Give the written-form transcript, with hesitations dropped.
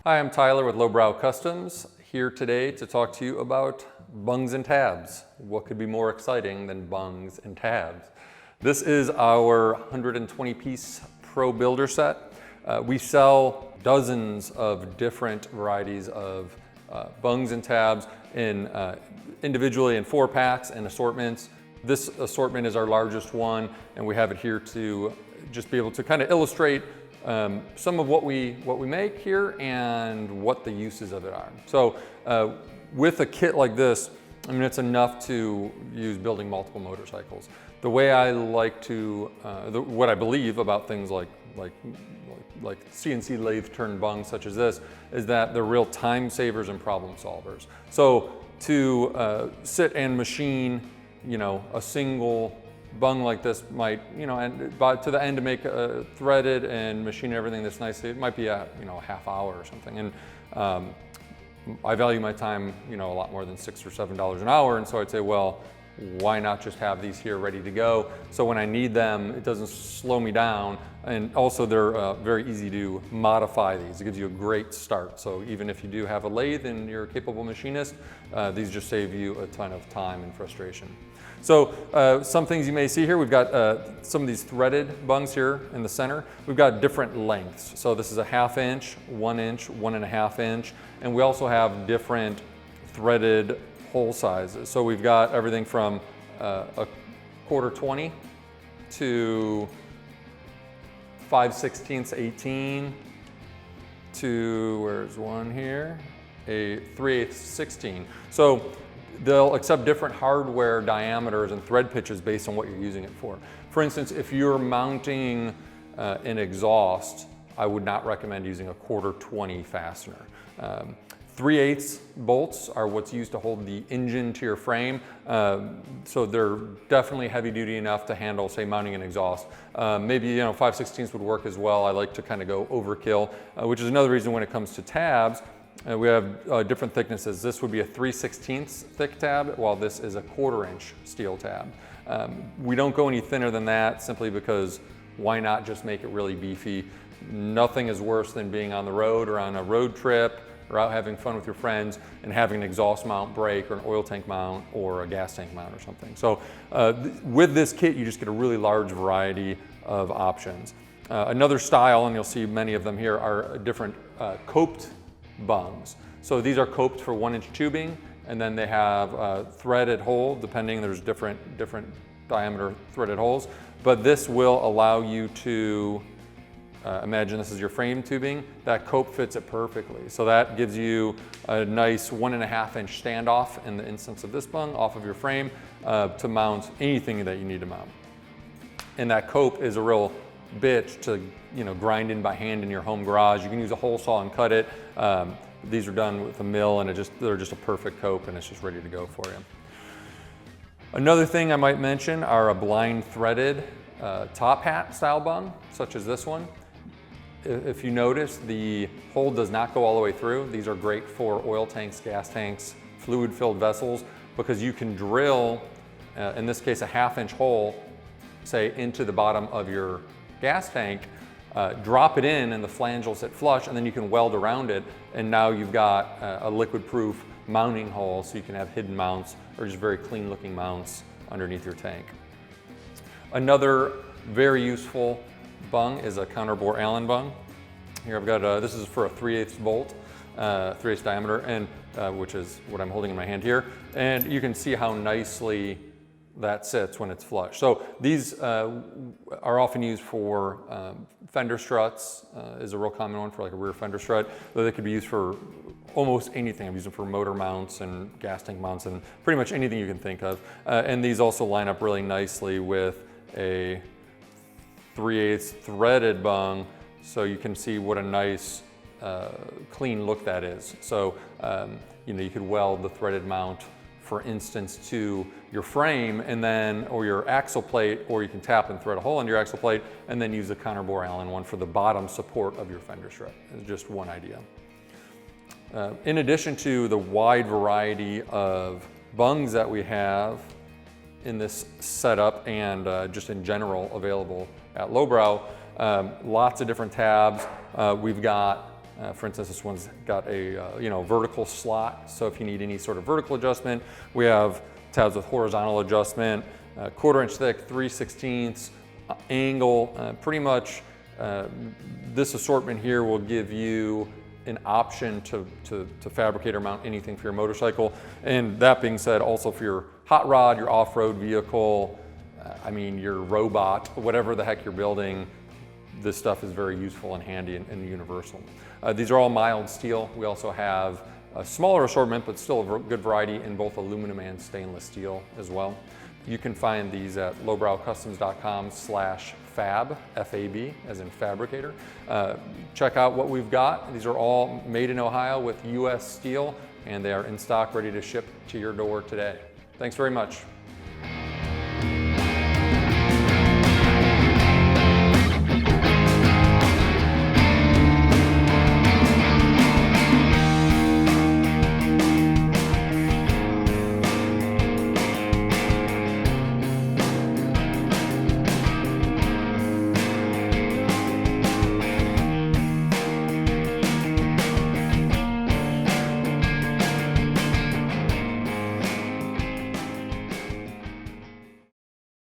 Hi, I'm Tyler with Lowbrow Customs, here today to talk to you about bungs and tabs. What could be more exciting than bungs and tabs? This is our 120-piece Pro Builder set. We sell dozens of different varieties of bungs and tabs individually in 4-packs and assortments. This assortment is our largest one, and we have it here to just be able to kind of illustrate some of what we make here and what the uses of it are. So with a kit like this, I mean, it's enough to use building multiple motorcycles. The way I like to, what I believe about things like CNC lathe turned bungs such as this, is that they're real time savers and problem solvers. So to sit and machine, a single bung like this might, and to the end to make threaded and machine everything that's nice, it might be a half hour or something. And I value my time, a lot more than $6 or $7 an hour. And so I'd say, well, why not just have these here ready to go? So when I need them, it doesn't slow me down. And also they're very easy to modify these. It gives you a great start. So even if you do have a lathe and you're a capable machinist, these just save you a ton of time and frustration. So some things you may see here, we've got some of these threaded bungs here in the center. We've got different lengths. So this is a 1/2 inch, 1 inch, 1.5 inch. And we also have different threaded hole sizes. So we've got everything from a 1/4 to 5/16 18 to, where's one here? A 3/8 16. So they'll accept different hardware diameters and thread pitches based on what you're using it for. For instance, if you're mounting an exhaust, I would not recommend using a 1/4 fastener. 3/8 bolts are what's used to hold the engine to your frame. So they're definitely heavy duty enough to handle, say, mounting an exhaust. Maybe 5/16 would work as well. I like to kind of go overkill, which is another reason when it comes to tabs, we have different thicknesses. This would be a 3/16 thick tab, while this is a 1/4 inch steel tab. We don't go any thinner than that simply because why not just make it really beefy? Nothing is worse than being on the road or on a road trip or out having fun with your friends and having an exhaust mount break or an oil tank mount or a gas tank mount or something. So with this kit, you just get a really large variety of options. Another style, and you'll see many of them here, are different coped bungs. So these are coped for 1 inch tubing, and then they have threaded hole, depending, there's different diameter threaded holes. But this will allow you to imagine this is your frame tubing. That cope fits it perfectly. So that gives you a nice 1.5 inch standoff in the instance of this bung off of your frame to mount anything that you need to mount. And that cope is a real bitch to grind in by hand in your home garage. You can use a hole saw and cut it. These are done with a mill, and they're just a perfect cope, and it's just ready to go for you. Another thing I might mention are a blind threaded top hat style bung, such as this one. If you notice, the hole does not go all the way through. These are great for oil tanks, gas tanks, fluid-filled vessels, because you can drill, in this case, a 1/2 inch hole, say, into the bottom of your gas tank, drop it in, and the flange will sit flush, and then you can weld around it, and now you've got a liquid-proof mounting hole, so you can have hidden mounts or just very clean-looking mounts underneath your tank. Another very useful bung is a Counterbore Allen bung. Here I've got, this is for a 3/8 bolt, 3/8 diameter, and which is what I'm holding in my hand here. And you can see how nicely that sits when it's flush. So these are often used for fender struts, is a real common one for like a rear fender strut, though they could be used for almost anything. I've used them for motor mounts and gas tank mounts and pretty much anything you can think of. And these also line up really nicely with a 3/8 threaded bung, so you can see what a nice clean look that is. So you could weld the threaded mount, for instance, to your frame and then, or your axle plate, or you can tap and thread a hole into your axle plate and then use the Counterbore Allen one for the bottom support of your fender strut. It's just one idea. In addition to the wide variety of bungs that we have in this setup and just in general available at Lowbrow, lots of different tabs. We've got For instance, this one's got a vertical slot, so if you need any sort of vertical adjustment, we have tabs with horizontal adjustment, 1/4 inch thick, 3/16 angle. Pretty much this assortment here will give you an option to fabricate or mount anything for your motorcycle. And that being said, also for your hot rod, your off-road vehicle, your robot, whatever the heck you're building, this stuff is very useful and handy and universal. These are all mild steel. We also have a smaller assortment, but still a good variety in both aluminum and stainless steel as well. You can find these at lowbrowcustoms.com/fab, F-A-B, as in fabricator. Check out what we've got. These are all made in Ohio with US steel, and they are in stock, ready to ship to your door today. Thanks very much.